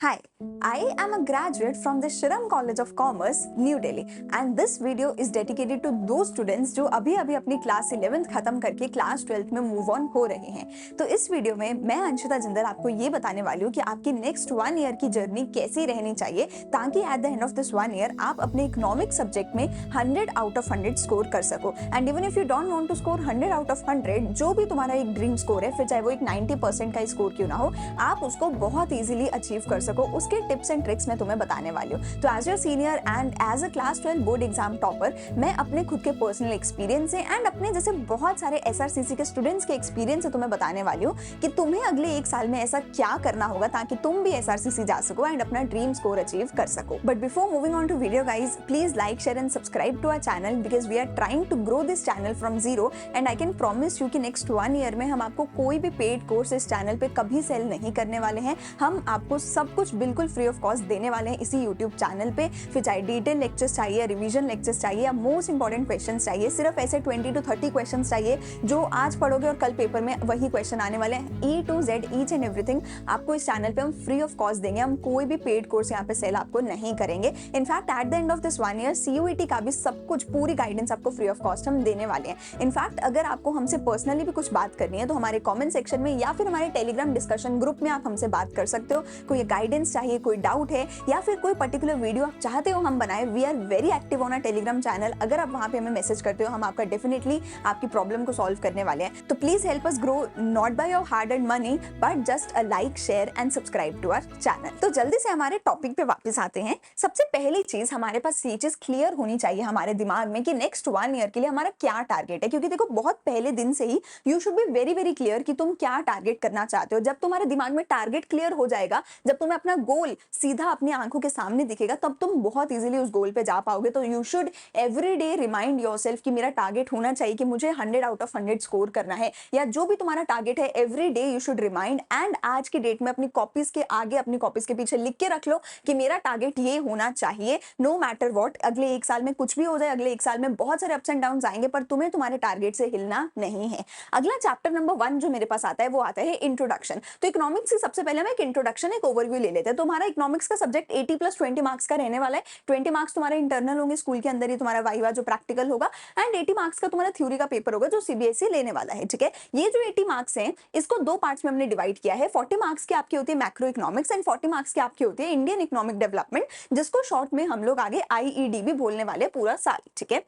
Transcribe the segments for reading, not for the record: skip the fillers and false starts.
Hi, I am a graduate from the Shriram College of Commerce, New Delhi, and this video is dedicated to those students जो अभी अभी अपनी class 11th खत्म करके class 12th में move on हो रहे हैं। तो इस वीडियो में मैं अंशिता जिंदल आपको ये बताने वाली हूँ कि आपकी नेक्स्ट 1 ईयर की जर्नी कैसी रहनी चाहिए ताकि at the end of this 1 year आप अपने इकोनॉमिक सब्जेक्ट में 100 आउट ऑफ 100 स्कोर कर सको। And even if you don't want to score 100 out of 100, जो भी तुम्हारा एक ड्रीम स्कोर है, फिर चाहे वो एक 90% का स्कोर क्यों ना हो, आप उसको बहुत ईजिली अचीव कर सको। उसके टिप्स एंड ट्रिक्स मैं तुम्हें बताने वाली हूँ। तो as your senior and as a class 12 board exam topper, मैं अपने खुद के पर्सनल एक्सपीरियंस से एंड अपने जैसे बहुत सारे एसआरसीसी के स्टूडेंट्स के एक्सपीरियंस से तुम्हें बताने वाली हूँ कि तुम्हें अगले 1 साल में ऐसा क्या करना होगा ताकि तुम भी एसआरसीसी जा सको एंड अपना ड्रीम स्कोर अचीव कर सको। But before moving on to video guys, please like, share and subscribe to our channel because we are trying to grow this channel from zero and I can promise you कि next 1 year में हम आपको कोई भी paid course इस channel पे कभी cell नहीं करने वाले हैं। हम आपको सब कुछ बिल्कुल फ्री ऑफ कॉस्ट देने वाले हैं इसी यूट्यूब चैनल पे। फिर चाहे डिटेल लेक्चर्स चाहिए, रिवीजन लेक्चर्स चाहिए या मोस्ट इंपॉर्टेंट क्वेश्चंस चाहिए, सिर्फ ऐसे 20 to 30 क्वेश्चंस चाहिए जो आज पढ़ोगे और कल पेपर में वही क्वेश्चन आने वाले हैं। E to Z each and everything आपको इस चैनल पे हम फ्री ऑफ कॉस्ट देंगे। हम कोई भी पेड कोर्स यहाँ पे सेल आपको नहीं करेंगे। In fact at the end of this 1 year CUET का भी सब कुछ, पूरी गाइडेंस आपको फ्री ऑफ कॉस्ट हम देने वाले हैं। इनफैक्ट अगर आपको हमसे पर्सनली भी कुछ बात करनी है तो हमारे कॉमेंट सेक्शन में या फिर हमारे टेलीग्राम डिस्कशन ग्रुप में आप हमसे बात कर सकते हो। कोई गाइडेंस चाहिए, कोई डाउट है या फिर कोई पर्टिकुलर वीडियो आप चाहते हो हम बनाए, we are very active on a Telegram channel. अगर आप वहां पे हमें मैसेज करते हो, हम आपका डेफिनेटली आपकी प्रॉब्लम को सॉल्व करने वाले हैं। तो please help us grow not by your hard and money but just a like, share and subscribe to our channel. तो जल्दी से हमारे टॉपिक पे वापस आते हैं। सबसे पहली चीज, हमारे पास ये चीज क्लियर होनी चाहिए हमारे दिमाग में कि नेक्स्ट 1 ईयर के लिए हमारा क्या टारगेट है। क्योंकि देखो, बहुत पहले दिन से ही you should be very very clear कि तुम क्या टारगेट करना चाहते हो। जब तुम्हारे दिमाग में टारगेट क्लियर हो जाएगा, जब तुम्हें अपना गोल सीधा अपनी आंखों के सामने दिखेगा, तब तुम बहुत इजीली उस गोल पे जा पाओगे। तो you should every day remind yourself कि मेरा टारगेट होना चाहिए कि मुझे 100 आउट ऑफ 100 स्कोर करना है, या जो भी तुम्हारा टारगेट है every day you should remind. And आज की डेट में अपनी कॉपीज के आगे, अपनी कॉपीज के पीछे लिख के रख लो कि मेरा टारगेट ये होना चाहिए नो मैटर व्हाट। अगले 1 साल में कुछ भी हो जाए, अगले 1 साल में बहुत सारे अप्स एंड डाउन आएंगे, पर तुम्हें तुम्हारे टारगेट से हिलना नहीं है। अगला चैप्टर नंबर 1 जो मेरे पास आता है वो आता है इंट्रोडक्शन। तो इकोनॉमिक्स से सबसे पहले हम एक इंट्रोडक्शन, एक ओवरव्यू ले लेते हैं। तो हमारा इकोनॉमिक्स का सब्जेक्ट 80+20 मार्क्स का रहने वाला है। 20 मार्क्स तुम्हारे इंटरनल होंगे, स्कूल के अंदर ही तुम्हारा वाइवा जो प्रैक्टिकल होगा, एंड 80 मार्क्स का तुम्हारा थ्योरी का पेपर होगा जो CBSE लेने वाला है। ठीक है, ये जो 80 मार्क्स हैं इसको 2 पार्ट्स में हमने डिवाइड किया है। 40 मार्क्स की आपकी होती है मैक्रो इकोनॉमिक्स एंड 40 मार्क्स की आपकी होती है इंडियन इकोनॉमिक डेवलपमेंट, जिसको शॉर्ट में हम लोग आगे IED भी बोलने वाले पूरा साल। ठीक है,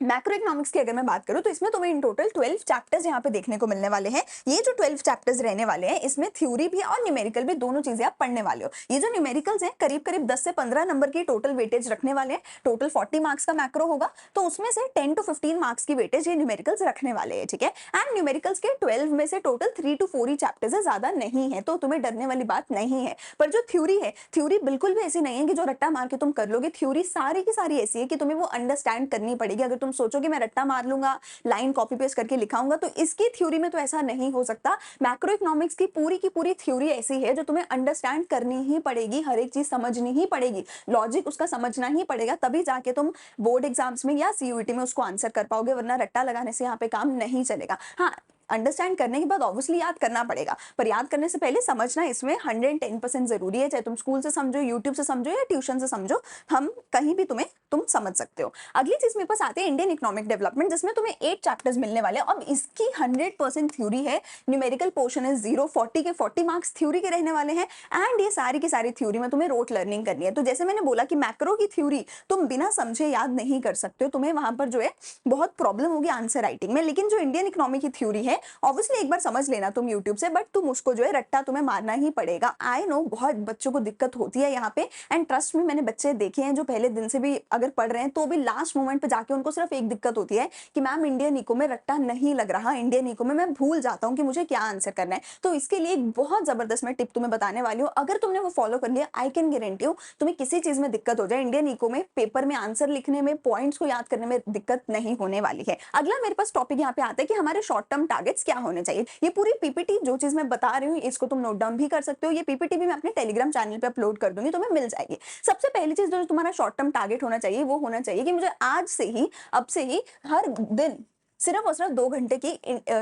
मैक्रो इकोनॉमिक्स की अगर मैं बात करूं तो इसमें तुम्हें इन टोटल 12 चैप्टर्स यहाँ पे देखने को मिलने वाले हैं। ये जो 12 चैप्टर्स रहने वाले हैं, इसमें थ्योरी भी और न्यूमेरिकल भी, दोनों चीजें आप पढ़ने वाले हो। ये जो न्यूमेरिकल्स हैं करीब करीब 10 से 15 नंबर की टोटल वेटेज रखने वाले हैं। टोटल 40 मार्क्स का मैक्रो होगा, तो उसमें से 10 to 15 मार्क्स की वेटेज ये न्यूमेरिकल्स रखने वाले हैं। ठीक है, एंड न्यूमेरिकल्स के 12 में से टोटल 3 to 4 ही चैप्टर्स है, ज्यादा नहीं है, तो तुम्हें डरने वाली बात नहीं है। पर जो थ्योरी है, थ्योरी बिल्कुल भी ऐसी नहीं है कि जो रट्टा मार के तुम कर लोगे। थ्योरी सारी की सारी ऐसी है कि तुम्हें वो अंडरस्टैंड करनी पड़ेगी। अगर तुम सोचोगे मैं रट्टा मार लूंगा, लाइन कॉपी पेस्ट करके लिखाऊंगा, तो इसकी थ्योरी में तो ऐसा नहीं हो सकता। मैक्रो इकोनॉमिक्स की पूरी थ्योरी ऐसी है जो तुम्हें अंडरस्टैंड करनी ही पड़ेगी, हर एक चीज समझनी ही पड़ेगी, लॉजिक उसका समझना ही पड़ेगा, तभी जाके तुम बोर्ड एग्जाम्स में या CUET में उसको आंसर कर पाओगे, वरना रट्टा लगाने से यहाँ पे काम नहीं चलेगा। हाँ, अंडरस्टैंड करने के बाद ऑब्वियसली याद करना पड़ेगा, पर याद करने से पहले समझना इसमें 110% जरूरी है। चाहे तुम स्कूल से समझो, यूट्यूब से समझो या ट्यूशन से समझो, हम कहीं भी तुम समझ सकते हो। अगली चीज मेरे पास आते हैं इंडियन इकोनॉमिक डेवलपमेंट, जिसमें तुम्हें 8 चैप्टर्स मिलने वाले हैं। अब इसकी 100% थ्योरी है, न्यूमेरिकल पोर्शन है 0, 40 के 40 मार्क्स थ्योरी के रहने वाले हैं। एंड ये सारी की सारी थ्योरी में तुम्हें रोट लर्निंग करनी है। तो जैसे मैंने बोला कि मैक्रो की थ्योरी तुम बिना समझे याद नहीं कर सकते हो, तुम्हें वहां पर जो है बहुत प्रॉब्लम होगी आंसर राइटिंग में। लेकिन जो इंडियन इकोनॉमी की थ्योरी है, ऑब्वियसली एक बार समझ लेना तुम यूट्यूब से, बट तुम उसको जो है रट्टा तुम्हें मारना ही पड़ेगा। आई नो बहुत बच्चों को दिक्कत होती है यहाँ पे, एंड ट्रस्ट में मैंने बच्चे देखे हैं जो पहले दिन से भी अगर पढ़ रहे हैं तो भी लास्ट मोमेंट पे जाके उनको सिर्फ एक दिक्कत होती है कि मैम इंडियन इको में रट्टा नहीं लग रहा, इंडियन इको में मैं भूल जाता हूँ कि मुझे क्या आंसर करना है। तो इसके लिए एक बहुत जबरदस्त मैं टिप तुम्हें बताने वाली हूँ। अगर तुमने वो फॉलो कर लिया, आई कैन गारंटी यू तुम्हें किसी चीज में दिक्कत हो जाए, इंडियन इको में पेपर में आंसर लिखने में, पॉइंट्स को याद करने में दिक्कत नहीं होने वाली है। अगला मेरे पास टॉपिक यहाँ पे आता है कि हमारे शॉर्ट टर्म टारगेट्स क्या होने चाहिए। ये पूरी PPT जो चीज मैं बता रही हूँ इसको तुम नोट डाउन भी कर सकते हो। ये PPT भी मैं अपने टेलीग्राम चैनल पे अपलोड कर दूंगी, तुम्हें मिल जाएगी। सबसे पहली चीज जो तुम्हारा शॉर्ट टर्म टारगेट होना चाहिए वो होना चाहिए कि मुझे आज से ही, अब से ही हर दिन सिर्फ और सिर्फ 2 घंटे की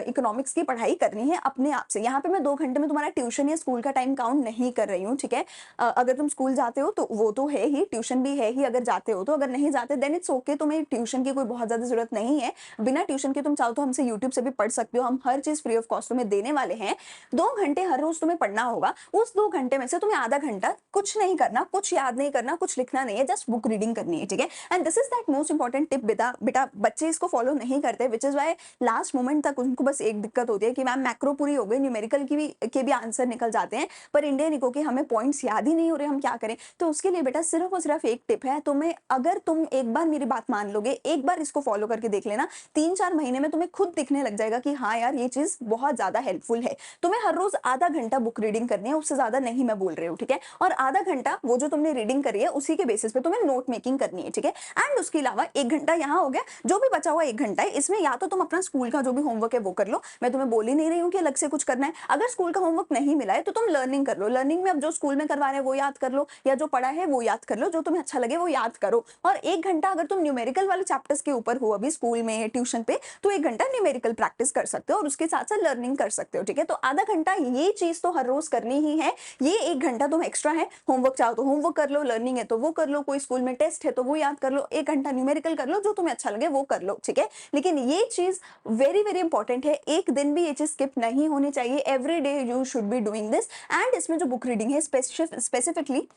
इकोनॉमिक्स की पढ़ाई करनी है अपने आप से। यहाँ पे मैं 2 घंटे में तुम्हारा ट्यूशन या स्कूल का टाइम काउंट नहीं कर रही हूँ, ठीक है। अगर तुम स्कूल जाते हो तो वो तो है ही, ट्यूशन भी है ही अगर जाते हो तो, अगर नहीं जाते देन इट्स ओके, तुम्हें ट्यूशन की कोई बहुत ज़्यादा ज़रूरत नहीं है। बिना ट्यूशन के तुम चाहो तो हमसे यूट्यूब से भी पढ़ सकते हो, हम हर चीज़ फ्री ऑफ कॉस्ट तुम्हें देने वाले हैं। 2 घंटे हर रोज़ तुम्हें पढ़ना होगा, उस 2 घंटे में से तुम्हें आधा घंटा कुछ नहीं करना, कुछ याद नहीं करना, कुछ लिखना नहीं है, जस्ट बुक रीडिंग करनी है, ठीक है। And this is that most important tip बेटा बेटा बच्चे इसको फॉलो नहीं करते, which is why last moment तक उनको बस एक दिक्कत होती है कि मैम मैक्रो पूरी हो गई, न्यूमेरिकल के भी आंसर निकल जाते हैं, पर इंडियन इको के हमें पॉइंट्स याद ही नहीं हो रहे, हम क्या करें। तो उसके लिए बेटा सिर्फ और सिर्फ एक टिप है, तुम्हें अगर तुम एक बार मेरी बात मान लोगे, एक बार इसको फॉलो करके देख लेना, 3-4 महीने में तुम्हें खुद दिखने लग जाएगा कि हाँ यार ये चीज बहुत ज्यादा हेल्पफुल है। तुम्हें हर रोज आधा घंटा बुक रीडिंग करनी है, उससे ज्यादा नहीं मैं बोल रही हूँ, ठीक है। और आधा घंटा वो जो तुमने रीडिंग करी है उसी के बेसिस पे तुम्हें नोट मेकिंग करनी है, ठीक है। एंड उसके अलावा 1 घंटा यहाँ हो गया, जो भी बचा हुआ 1 घंटा है इसमें या तो तुम अपना स्कूल का जो भी होमवर्क है वो कर लो, मैं तुम्हें बोल ही नहीं रही हूँ कि अलग से कुछ करना है। अगर स्कूल का होमवर्क नहीं मिला है तो तुम लर्निंग कर लो, लर्निंग में अब जो स्कूल में करवा रहे हैं वो याद कर लो, या जो पढ़ा है वो याद कर लो, जो तुम्हें अच्छा लगे वो याद करो। और 1 घंटा अगर तुम न्यूमेरिकल वाले चैप्टर्स के ऊपर हो अभी स्कूल में ट्यूशन पे, तो 1 घंटा न्यूमेरिकल प्रैक्टिस कर सकते हो और उसके साथ साथ लर्निंग कर सकते हो, ठीक है। तो आधा घंटा ये चीज तो हर रोज करनी ही है, ये 1 घंटा तुम एक्स्ट्रा है, होमवर्क चाहो तो होमवर्क कर लो, लर्निंग है तो वो कर लो, कोई स्कूल में टेस्ट है तो वो याद कर लो, 1 घंटा न्यूमेरिकल कर लो, जो तुम्हें अच्छा लगे वो कर लो, ठीक है। लेकिन ये चीज वेरी वेरी इंपॉर्टेंट है, एक दिन भी ये चीज स्किप नहीं होनी चाहिए, every day you should be doing this. And इसमें जो बुक रीडिंग है स्पेसिफिकली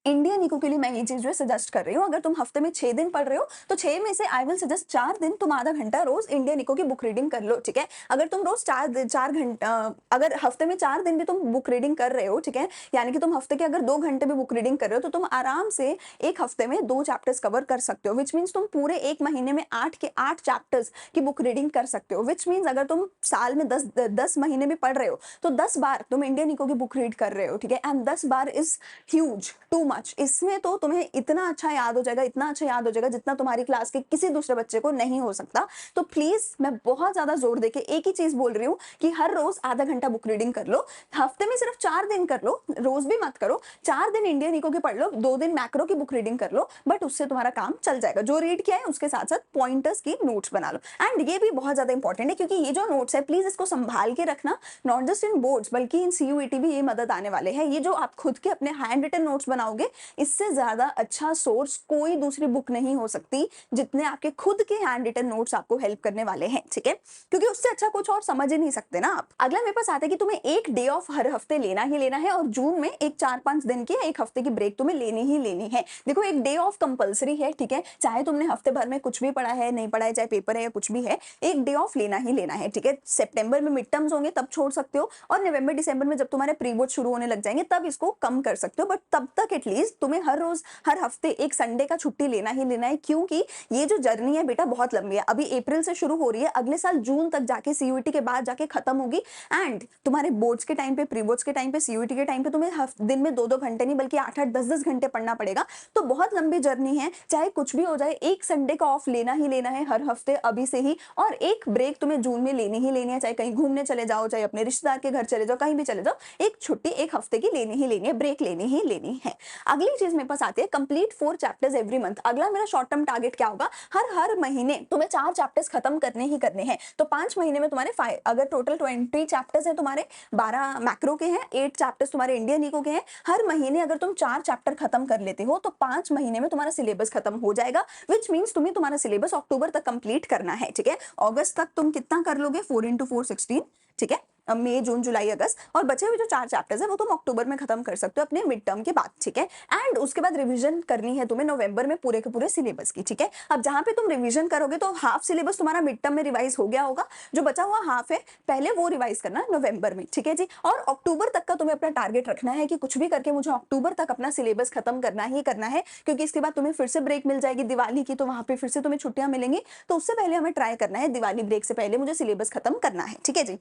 इंडियन इको के लिए मैं ये चीज जो है सजेस्ट कर रही हूँ, अगर तुम हफ्ते में 6 दिन पढ़ रहे हो तो 6 में से आई विल सजेस्ट 4 दिन तुम आधा घंटा रोज इंडियन इको की बुक रीडिंग कर लो, ठीक है। अगर तुम रोज 4 घंटा, अगर हफ्ते में 4 दिन भी तुम बुक रीडिंग कर रहे हो, ठीक है, यानी कि तुम हफ्ते के अगर 2 घंटे भी बुक रीडिंग कर रहे हो तो तुम आराम से एक हफ्ते में 2 चैप्टर्स कवर कर सकते हो, विच मीन्स तुम पूरे 1 महीने में 8 के 8 चैप्टर्स की बुक रीडिंग कर सकते हो। विच मीन्स अगर तुम साल में 10 महीने भी पढ़ रहे हो तो 10 बार तुम इंडियन इको की बुक रीड कर रहे हो, ठीक है। And 10 bar is huge, too much. इसमें तो तुम्हें इतना अच्छा याद हो जाएगा, इतना अच्छा याद हो जाएगा जितना तुम्हारी क्लास के किसी दूसरे बच्चे को नहीं हो सकता। तो प्लीज मैं बहुत ज्यादा जोर देके एक ही चीज बोल रही हूँ कि हर रोज आधा घंटा बुक रीडिंग कर लो, हफ्ते में सिर्फ 4 दिन कर लो, रोज भी मत करो, 4 दिन इंडियन इको की पढ़ लो, 2 दिन मैक्रो की बुक रीडिंग कर लो, बट उससे तुम्हारा काम चल जाएगा। जो रीड किया है उसके साथ साथ पॉइंटर्स की नोट्स बना लो। एंड ये भी बहुत ज्यादा इंपॉर्टेंट है क्योंकि ये जो नोट्स है प्लीज इसको संभाल के रखना, नॉट जस्ट इन बोर्ड्स बल्कि इन सीयूईटी भी ये मदद आने वाले हैं। ये जो आप खुद के अपने हैंड रिटन नोट्स बनाओगे, इससे ज्यादा अच्छा सोर्स कोई दूसरी बुक नहीं हो सकती जितने आपके खुद के हैंड रिटन नोट्स आपको हेल्प करने वाले हैं, ठीक है, क्योंकि उससे अच्छा कुछ और समझ ही नहीं सकते ना आप। अगला मेरे पास आता है कि तुम्हें एक डे ऑफ हर हफ्ते लेना ही लेना है और जून में एक 4-5 दिन की एक हफ्ते की ब्रेक तुम्हें लेनी ही लेनी है। देखो एक डे ऑफ कंपलसरी है, ठीक है, चाहे तुमने हफ्ते भर में कुछ भी पढ़ा है नहीं पढ़ा है, चाहे पेपर है या कुछ भी है, एक डे ऑफ लेना ही लेना है, ठीक है। सितंबर में मिड टर्म्स होंगे तब छोड़ सकते हो, और नवंबर दिसंबर में जब तुम्हारे प्री बोर्ड शुरू होने लग जाएंगे तब इसको कम कर सकते हो, बट तब तक एटलीस्ट तुम्हें हर रोज हर हफ्ते एक संडे का छुट्टी लेना ही लेना है, क्योंकि ये जो जर्नी है बेटा बहुत लंबी है। अभी अप्रैल से शुरू हो रही है, अगले साल जून तक जाके सीयूईटी के बाद जाके खत्म होगी। एंड तुम्हारे बोर्ड्स के टाइम पे, प्री बोर्ड्स के टाइम पे, सीयूईटी के टाइम पे तुम्हें दिन में 2-2 घंटे नहीं बल्कि 8-8 10-10 घंटे पढ़ना पड़ेगा। तो बहुत लंबी जर्नी है, चाहे कुछ भी हो जाए एक संडे का ऑफ लेना ही लेना है हर हफ्ते अभी से ही, और एक ब्रेक तुम्हें जून में लेनी ही लेनी है, चाहे कहीं घूमने चले जाओ, चाहे अपने रिश्तेदार के घर चले जाओ, कहीं भी चले जाओ, एक छुट्टी एक हफ्ते की लेनी ही लेनी है, ब्रेक लेनी ही लेनी है। अगली चीज मेरे पास आती है कंप्लीट 4 चैप्टर्स एवरी मंथ। अगला मेरा शॉर्ट टर्म टारगेट क्या होगा, हर महीने तुम्हें 4 चैप्टर्स खत्म करने ही करने हैं। तो 5 महीने में तुम्हारे अगर टोटल 20 चैप्टर्स हैं तुम्हारे, 12 मैक्रो के हैं, 8 चैप्टर्स तुम्हारे इंडियन इको के हैं, हर महीने अगर तुम 4 चैप्टर खत्म कर लेते हो तो 5 महीने में तुम्हारा सिलेबस खत्म हो जाएगा, विच मीन्स तुम्हें तुम्हारा सिलेबस अक्टूबर तक कंप्लीट करना है, ठीक है। अगस्त तक तुम कितना कर लोगे, 4 into 4 16, ठीक है, मई जून जुलाई अगस्त, और बचे हुए जो 4 चैप्टर्स है वो तुम अक्टूबर में खत्म कर सकते हो अपने मिड टर्म के बाद, ठीक है। एंड उसके बाद रिवीजन करनी है तुम्हें नवंबर में पूरे के पूरे सिलेबस की, ठीक है। अब जहां पे तुम रिवीजन करोगे तो हाफ सिलेबस तुम्हारा मिड टर्म में रिवाइज हो गया होगा, जो बचा हुआ हाफ है पहले वो रिवाइज करना नवंबर में, ठीक है जी। और अक्टूबर तक का तुम्हें अपना टारगेट रखना है कि कुछ भी करके मुझे अक्टूबर तक अपना सिलेबस खत्म करना ही करना है, क्योंकि इसके बाद तुम्हें फिर से ब्रेक मिल जाएगी दिवाली की, तो वहां पे फिर से तुम्हें छुट्टियां मिलेंगी, तो उससे पहले हमें ट्राई करना है दिवाली ब्रेक से पहले मुझे सिलेबस खत्म करना है, ठीक है जी।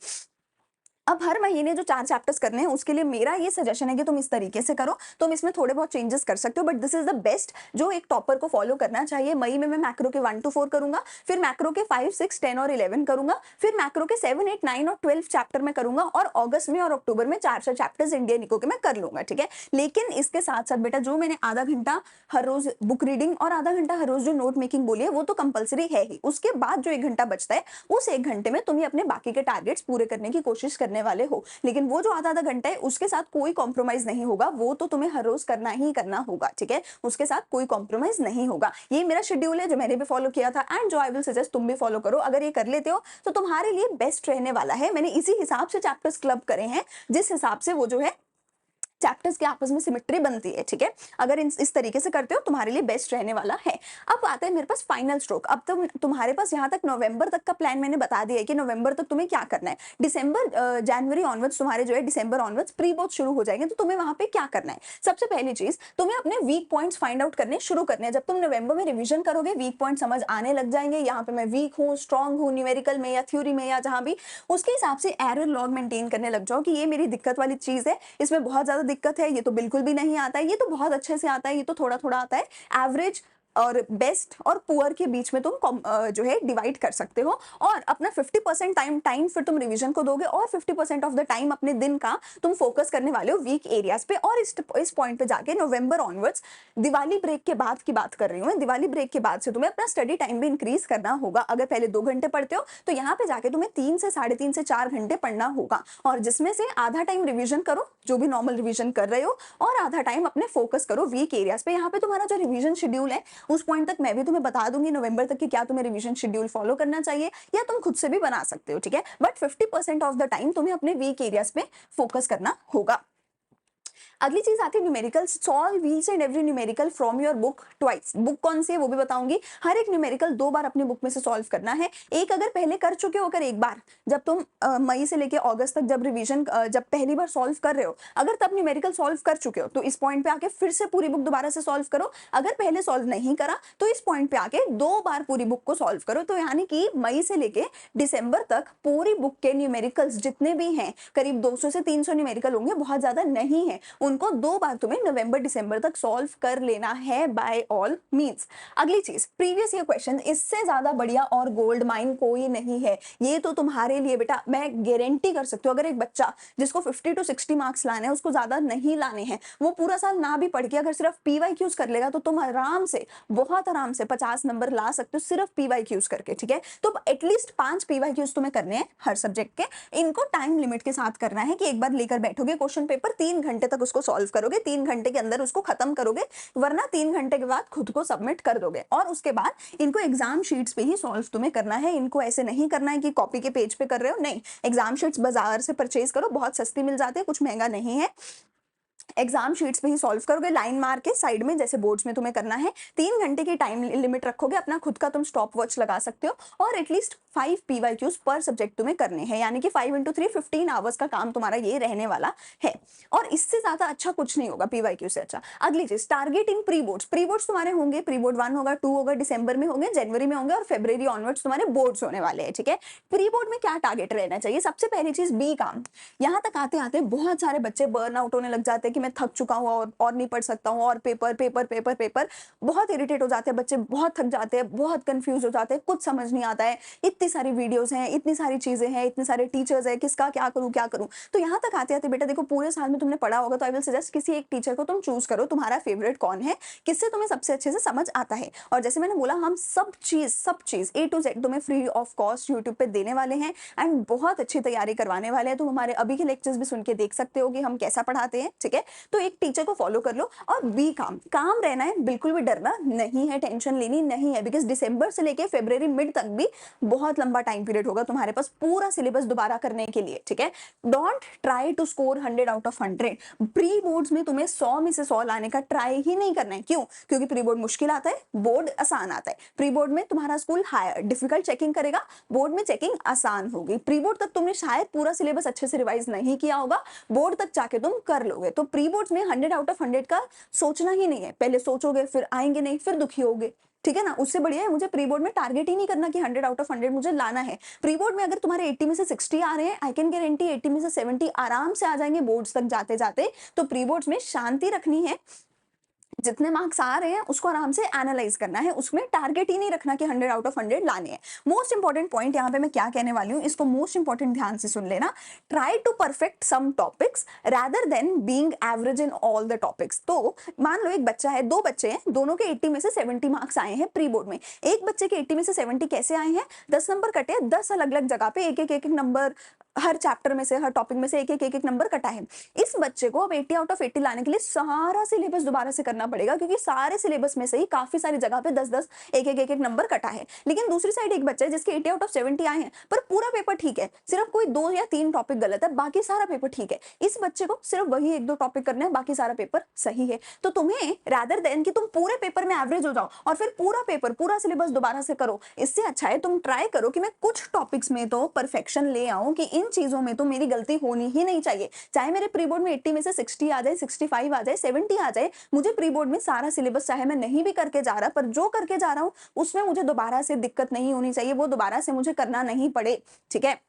अब हर महीने जो 4 चैप्टर्स करने हैं उसके लिए मेरा ये सजेशन है कि तुम इस तरीके से करो, तुम इसमें थोड़े बहुत चेंजेस कर सकते हो, but this is the best जो एक टॉपर को फॉलो करना चाहिए। मई में मैं मैक्रो के 1 to 4 करूंगा, फिर मैक्रो के 5, 6, 10 और 11 करूंगा, फिर मैक्रो के 7, 8, 9 और 12 चैप्टर में करूंगा, और अगस्त में और अक्टूबर में 4 चैप्टर्स इंडियन इको के मैं कर लूंगा, ठीक है। लेकिन इसके साथ साथ बेटा जो मैंने आधा घंटा हर रोज बुक रीडिंग और आधा घंटा हर रोज जो नोट मेकिंग बोली है वो तो कंपलसरी है ही। उसके बाद जो 1 घंटा बचता है उस 1 घंटे में तुम अपने बाकी के टारगेट्स पूरे करने की कोशिश करने वाले हो, लेकिन वो जो आधा आधा घंटा है उसके साथ कोई कॉम्प्रोमाइज नहीं होगा, वो तो तुम्हें हर रोज करना ही करना होगा, ठीक है। उसके साथ कोई कॉम्प्रोमाइज नहीं होगा। ये मेरा शेड्यूल है जो मैंने भी फॉलो किया था, एंड जो आई विल सजेस्ट तुम भी फॉलो करो। अगर ये कर लेते हो तो तुम्हारे लिए बेस्ट रहने वाला है। मैंने इसी हिसाब से चैप्टर्स क्लब करे हैं, जिस हिसाब से वो जो है चैप्टर्स के आपस में सिमेट्री बनती है, ठीक है। अगर इस तरीके से करते हो तुम्हारे लिए बेस्ट रहने वाला है। अब आता है मेरे पास फाइनल स्ट्रोक। अब तुम्हारे पास यहाँ तक नवंबर तक का प्लान मैंने बता दिया है कि नवंबर तक तुम्हें क्या करना है। दिसंबर जनवरी ऑनवर्ड्स तुम्हारे जो है दिसंबर ऑनवर्ड्स प्री बोर्ड शुरू हो जाएंगे, तो तुम्हें वहां पे क्या करना है। सबसे पहली चीज तुम्हें अपने वीक पॉइंट्स फाइंड आउट करने शुरू करने हैं। जब तुम नवंबर में रिविजन करोगे वीक पॉइंट समझ आने लग जाएंगे, यहाँ पे मैं वीक हूँ, स्ट्रॉन्ग हूँ, न्यूमेरिकल में या थ्योरी में या जहां भी, उसके हिसाब से एरर लॉग मेंटेन करने लग जाओ कि ये मेरी दिक्कत वाली चीज है, इसमें बहुत ज्यादा दिक्कत है, ये तो बिल्कुल भी नहीं आता है, ये तो बहुत अच्छे से आता है, ये तो थोड़ा थोड़ा आता है। एवरेज और बेस्ट और पुअर के बीच में तुम जो है डिवाइड कर सकते हो, और अपना 50% टाइम फिर तुम रिवीजन को दोगे, और 50% ऑफ द टाइम अपने दिन का तुम फोकस करने वाले हो वीक एरियाज पे। और इस पॉइंट पे जाके नवंबर ऑनवर्ड्स, दिवाली ब्रेक के बाद की बात कर रही हूँ मैं, दिवाली ब्रेक के बाद से तुम्हें अपना स्टडी टाइम भी इंक्रीज करना होगा। अगर पहले 2 घंटे पढ़ते हो तो यहाँ पे जाके तुम्हें 3 से 3.5 से 4 घंटे पढ़ना होगा, और जिसमें से आधा टाइम रिविजन करो जो भी नॉर्मल रिविजन कर रहे हो, और आधा टाइम अपने फोकस करो वीक एरियाज पे। यहाँ पे तुम्हारा जो रिविजन शेड्यूल है उस पॉइंट तक मैं भी तुम्हें बता दूंगी नवंबर तक कि क्या तुम्हें रिवीजन शेड्यूल फॉलो करना चाहिए, या तुम खुद से भी बना सकते हो, ठीक है। बट 50% ऑफ द टाइम तुम्हें अपने वीक एरियाज पे फोकस करना होगा। अगली चीज आती है numerical. Solve each and every numerical from your book twice. Book कौन सी है वो भी बताऊंगी। हर एक न्यूमेरिकल 2 बार अपनी बुक में से सॉल्व करना है। एक अगर पहले कर चुके हो, अगर एक बार जब तुम मई से लेके अगस्त तक जब रिवीजन जब पहली बार सॉल्व कर रहे हो, अगर तब न्यूमेरिकल सॉल्व कर चुके हो तो इस पॉइंट पे आके फिर से पूरी बुक दोबारा से सॉल्व करो। अगर पहले सॉल्व नहीं करा तो इस पॉइंट पे आके 2 बार पूरी बुक को सॉल्व करो। तो यानी कि मई से लेके दिसंबर तक पूरी बुक के न्यूमेरिकल्स जितने भी हैं, करीब 200 से 300 न्यूमेरिकल होंगे, बहुत ज्यादा नहीं है, उनको 2 बार तुम्हें नवंबर दिसंबर तक सॉल्व कर लेना है बाय ऑल मींस। अगली चीज, प्रीवियस ईयर क्वेश्चन, इससे ज्यादा बढ़िया और गोल्ड माइन कोई नहीं है। ये तो तुम्हारे लिए बेटा मैं गारंटी कर सकती हूँ, अगर एक बच्चा जिसको 50 to 60 मार्क्स लाने हैं, उसको ज्यादा नहीं लाने हैं, वो पूरा साल ना भी पढ़ के अगर सिर्फ PYQs कर लेगा तो तुम आराम से, बहुत आराम से 50 नंबर ला सकते हो सिर्फ PYQs करके, ठीक है। तो एटलीस्ट 5 PYQs तुम्हें करने हैं हर सब्जेक्ट के। इनको टाइम लिमिट के साथ करना है कि एक बार लेकर बैठोगे क्वेश्चन पेपर, 3 घंटे तक उसको सॉल्व करोगे, 3 घंटे के अंदर उसको खत्म करोगे, वरना 3 घंटे के बाद खुद को सबमिट कर दोगे। और उसके बाद इनको एग्जाम शीट्स पे ही सॉल्व तुम्हें करना है। इनको ऐसे नहीं करना है कि कॉपी के पेज पे कर रहे हो, नहीं। एग्जाम शीट्स बाजार से परचेज करो, बहुत सस्ती मिल जाती है, कुछ महंगा नहीं है। एग्जाम शीट्स पे ही सॉल्व करोगे, लाइन मार के साइड में, जैसे बोर्ड्स में तुम्हें करना है। 3 घंटे की टाइम लिमिट रखोगे, अपना खुद का तुम स्टॉप वॉच लगा सकते हो, और एटलीस्ट 5 PYQs पर सब्जेक्ट तुम्हें करने हैं, यानी कि 5 × 3 15 आवर्स का काम तुम्हारा ये रहने वाला है। और इससे ज्यादा अच्छा कुछ नहीं होगा PYQ से अच्छा। अगली चीज, टारगेट इन प्री बोर्ड्स। प्री बोर्ड्स तुम्हारे होंगे, प्री बोर्ड 1 होगा, 2 होगा, दिसंबर में होंगे, जनवरी में होंगे, और फरवरी ऑनवर्ड्स तुम्हारे बोर्ड्स होने वाले हैं, ठीक है। प्री बोर्ड में क्या टारगेट रहना चाहिए? सबसे पहली चीज बी काम। यहाँ तक आते आते बहुत सारे बच्चे बर्न आउट होने लग जाते हैं कि मैं थक चुका हूँ और नहीं पढ़ सकता हूँ, और पेपर पेपर पेपर पेपर, बहुत इरिटेट हो जाते हैं बच्चे, बहुत थक जाते हैं, बहुत कंफ्यूज हो जाते हैं, कुछ समझ नहीं आता है। इतनी सारी वीडियोस हैं, इतनी सारी चीजें हैं, इतने सारे टीचर्स हैं, किसका क्या करूँ क्या करूँ। तो यहाँ तक आते आते बेटा देखो, पूरे साल में तुमने पढ़ा होगा, तो आई विल सजेस्ट किसी एक टीचर को तुम चूज करो, तुम्हारा फेवरेट कौन है, किससे तुम्हें सबसे अच्छे से समझ आता है। और जैसे मैंने बोला, हम सब चीज A to Z तुम्हें फ्री ऑफ कॉस्ट यूट्यूब पे देने वाले हैं, एंड बहुत अच्छी तैयारी करवाने वाले हैं। तुम हमारे अभी के लेक्चर्स भी सुन के देख सकते हो कि हम कैसा पढ़ाते हैं, ठीक है। तो एक टीचर को फॉलो कर लो, और बी काम रहना है, बिल्कुल भी डरना नहीं है, टेंशन लेनी नहीं है, बिकॉज दिसंबर से लेके फरवरी मिड तक भी बहुत लंबा टाइम पीरियड होगा तुम्हारे पास पूरा सिलेबस दोबारा करने के लिए, ठीक है। Don't try to score 100 out of 100। Pre boards में तुम्हें 100 में से 100 लाने का ट्राई ही नहीं करना है। क्यों? क्योंकि प्री बोर्ड मुश्किल आता है, बोर्ड आसान आता है। प्री बोर्ड में तुम्हारा स्कूल हायर डिफिकल्ट चेकिंग करेगा, बोर्ड में चेकिंग आसान होगी। प्री बोर्ड तक तुमने शायद पूरा सिलेबस अच्छे से रिवाइज नहीं किया होगा, बोर्ड तक जाके तुम कर लोगे। तो प्री बोर्ड्स में 100 आउट ऑफ 100 का सोचना ही नहीं है। पहले सोचोगे, फिर आएंगे नहीं, फिर दुखी होगे, ठीक है ना, उससे बढ़िया है मुझे प्री बोर्ड में टारगेट ही नहीं करना कि 100 आउट ऑफ 100 मुझे लाना है। प्री बोर्ड में अगर तुम्हारे 80 में से 60 आ रहे हैं, आई कैन गारंटी 80 में से 70 आराम से आ जाएंगे बोर्ड्स तक जाते जाते। तो प्री बोर्ड्स में शांति रखनी है, जितने मार्क्स आ रहे हैं उसको आराम से एनालाइज करना है, उसमें टारगेट ही नहीं रखना कि 100 आउट ऑफ 100 लाने हैं। मोस्ट इंपॉर्टेंट पॉइंट यहाँ पे मैं क्या कहने वाली हूँ, इसको मोस्ट इंपॉर्टेंट ध्यान से सुन लेना। Try to perfect some topics rather than being average in all the topics. तो मान लो एक बच्चा है, दो बच्चे हैं, दोनों के 80 में से 70 मार्क्स आए हैं प्री बोर्ड में। एक बच्चे के 80 में से 70 कैसे आए हैं, 10 नंबर कटे, 10 अलग अलग जगह पे एक एक नंबर, हर चैप्टर में से, हर टॉपिक में से एक एक नंबर कटा है। इस बच्चे को अब 80 आउट ऑफ 80 लाने के लिए सारा सिलेबस दोबारा से करना पड़ेगा, क्योंकि सारे सिलेबस में से ही काफी सारी जगह पे 10-10 एक नंबर कटा है। लेकिन दूसरी साइड एक बच्चा है जिसके 80 आउट ऑफ 70 आए हैं, पर पूरा पेपर ठीक है, सिर्फ कोई 2 या 3 टॉपिक गलत है, बाकी सारा पेपर ठीक है। इस बच्चे को सिर्फ वही 1-2 टॉपिक करने हैं, बाकी सारा पेपर सही है। तो तुम्हें रादर देन कि तुम पूरे पेपर में एवरेज हो जाओ और फिर पूरा पेपर, पूरा सिलेबस दोबारा से करो, इससे अच्छा है तुम ट्राई करो कि मैं कुछ टॉपिक्स में तो परफेक्शन ले आऊं, कि इन चीजों में तो मेरी गलती होनी ही नहीं चाहिए। चाहे मेरे प्री बोर्ड में 80 में से 60 आ जाए, 65 आ जाए, 70 आ जाए, मुझे प्री बोर्ड में सारा सिलेबस चाहे मैं नहीं भी करके जा रहा, पर जो करके जा रहा हूं उसमें मुझे दोबारा से दिक्कत नहीं होनी चाहिए, वो दोबारा से मुझे करना नहीं पड़े। ठीक है,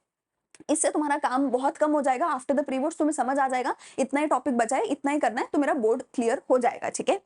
इससे तुम्हारा काम बहुत कम हो जाएगा। आफ्टर द प्री बोर्ड तुम्हें समझ आ जाएगा इतना ही टॉपिक बचा है, इतना ही करना है, तो मेरा बोर्ड क्लियर हो जाएगा। ठीक है,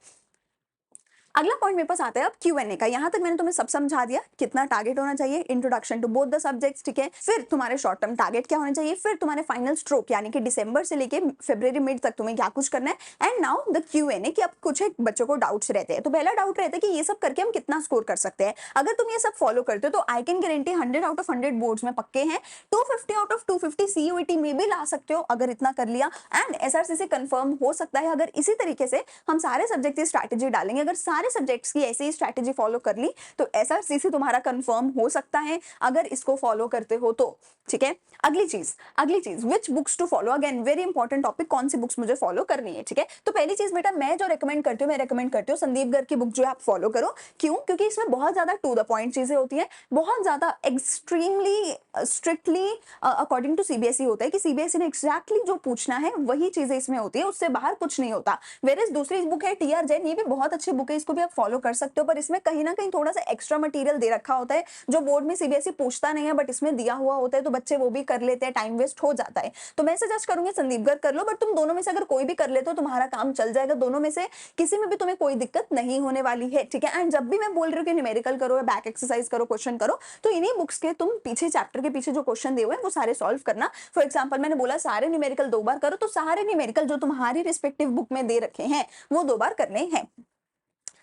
अगला पॉइंट मेरे पास आता है अब Q&A का। यहाँ तक मैंने तुम्हें सब समझा दिया, कितना टारगेट होना चाहिए, introduction to both the subjects. ठीक है, फिर तुम्हारे शॉर्ट टर्म टारगेट क्या होने चाहिए, फिर तुम्हारे फाइनल स्ट्रोक यानी कि दिसंबर से लेके फरवरी मिड तक तुम्हें क्या कुछ करना है। एंड नाउ द Q&A, कि अब कुछ एक बच्चों को डाउट्स रहते हैं। तो पहला डाउट रहता है कि ये सब करके हम कितना स्कोर कर सकते हैं। अगर तुम ये सब फॉलो करते हो तो I can guarantee 100 out of 100 boards में पक्के हैं, 250 आउट ऑफ 250 CUET में भी ला सकते हो अगर इतना कर लिया। एंड SRC कंफर्म हो सकता है अगर इसी तरीके से हम सारे सब्जेक्ट की स्ट्रैटेजी डालेंगे, अगर सारे सब्जेक्ट्स की ऐसे ही स्ट्रैटेजी फॉलो कर ली तो SRC तुम्हारा कंफर्म हो सकता है अगर इसको फॉलो करते हो तो। ठीक है, अगली चीज which books to follow, again very important topic, कौन सी बुक्स मुझे फॉलो करनी है। ठीक है, तो पहली चीज बेटा मैं जो रेकमेंड करती हूँ, मैं रेकमेंड करती हूँ संदीप गर्ग की बुक जो आप फॉलो करो। क्यों, क्योंकि इसमें बहुत ज्यादा टू द पॉइंट चीजें होती है, बहुत ज्यादा extremely strictly according to CBSE होता है कि CBSE ने एग्जैक्टली जो पूछना है वही चीजें इसमें होती है, उससे बाहर कुछ नहीं होता। वेयर इज दूसरी बुक है TR जैन, ये भी बहुत अच्छी बुक है, इसको भी आप फॉलो कर सकते हो, पर इसमें कहीं ना कहीं थोड़ा सा एक्स्ट्रा मटेरियल दे रखा होता है जो बोर्ड में CBSE पूछता नहीं है, बट इसमें दिया हुआ होता है, तो बच्चे वो भी कर लेते हैं, टाइम वेस्ट हो जाता है। तो मैं सजेस्ट करूंगी संदीप गर्ग कर लो, बट तुम दोनों में से अगर कोई भी कर लेते हो तुम्हारा काम चल जाएगा, दोनों में से किसी में भी तुम्हें कोई दिक्कत नहीं होने वाली है। ठीक है, एंड जब भी मैं बोल रही हूँ कि न्यूमेरिकल करो या बैक एक्सरसाइज करो, क्वेश्चन करो, तो इन्हीं बुक्स के तुम पीछे चैप्टर के पीछे जो क्वेश्चन दिए हुए हैं वो सारे सॉल्व करना। फॉर एग्जाम्पल मैंने बोला सारे न्यूमेरिकल 2 बार करो, तो सारे न्यूमेरिकल जो तुम्हारी रिस्पेक्टिव बुक में दे रखे हैं वो 2 बार करने हैं।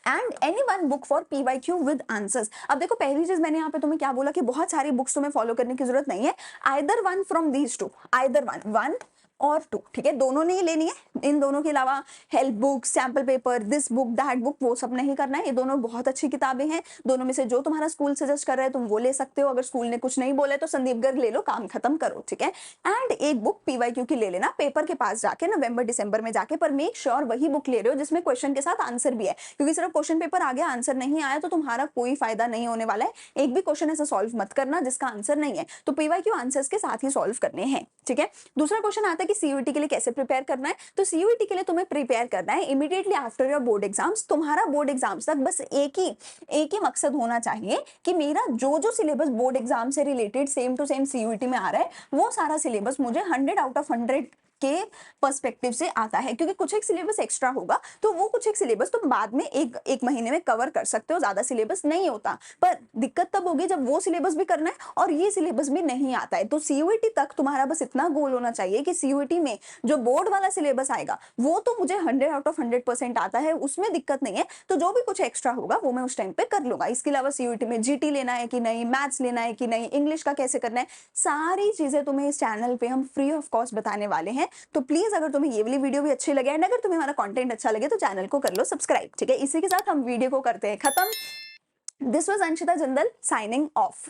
And any one book for PYQ with answers. अब देखो पहली चीज मैंने यहाँ पे तुम्हें क्या बोला कि बहुत सारी बुक्स तुम्हें फॉलो करने की जरूरत नहीं है, either one from these two, either one और 2। ठीक है, दोनों नहीं लेनी है, इन दोनों के अलावा help book, sample paper, this book, that book, वो सब नहीं करना है। ये दोनों बहुत अच्छी किताबें हैं, दोनों में से जो तुम्हारा स्कूल सजेस्ट कर रहा है तुम वो ले सकते हो। अगर स्कूल ने कुछ नहीं बोला है तो संदीप गर्ग ले लो, काम खत्म करो। ठीक है, एंड एक बुक PYQ की ले लेना पेपर के पास जाके, नवंबर दिसंबर में जाके, पर मेक श्योर वही बुक ले रहे हो जिसमें क्वेश्चन के साथ आंसर भी है, क्योंकि सिर्फ क्वेश्चन पेपर आ गया आंसर नहीं आया तो तुम्हारा कोई फायदा नहीं होने वाला है। एक भी क्वेश्चन ऐसा सॉल्व मत करना जिसका आंसर नहीं है, तो PYQ आंसर्स के साथ ही सॉल्व करने हैं। ठीक है, दूसरा क्वेश्चन आता है कि CUET के लिए कैसे प्रिपेयर करना है। तो CUET के लिए तुम्हें प्रिपेयर करना है immediately after your board exams. तुम्हारा बोर्ड एग्जाम्स तक बस एक ही मकसद होना चाहिए कि मेरा जो सिलेबस बोर्ड एग्जाम से related same to same CUET में आ रहा है वो सारा सिलेबस मुझे 100 आउट ऑफ 100 के पर्सपेक्टिव से आता है, क्योंकि कुछ एक सिलेबस एक्स्ट्रा होगा तो वो कुछ एक सिलेबस तुम बाद में एक महीने में कवर कर सकते हो, ज्यादा सिलेबस नहीं होता। पर दिक्कत तब होगी जब वो सिलेबस भी करना है और ये सिलेबस भी नहीं आता है। तो CUET तक तुम्हारा बस इतना गोल होना चाहिए कि CUET में जो बोर्ड वाला सिलेबस आएगा वो तो मुझे 100 आउट ऑफ 100% आता है, उसमें दिक्कत नहीं है, तो जो भी कुछ एक्स्ट्रा होगा वो मैं उस टाइम पे कर लूंगा। इसके अलावा CUET में GT लेना है कि नहीं, मैथ्स लेना है कि नहीं, इंग्लिश का कैसे करना है, सारी चीजें तुम्हें इस चैनल पे हम फ्री ऑफ कॉस्ट बताने वाले हैं। तो प्लीज अगर तुम्हें ये वाली वीडियो भी अच्छी लगे एंड अगर तुम्हें हमारा कंटेंट अच्छा लगे तो चैनल को कर लो सब्सक्राइब। ठीक है, इसी के साथ हम वीडियो को करते हैं खत्म। This was Anshita Jindal signing off.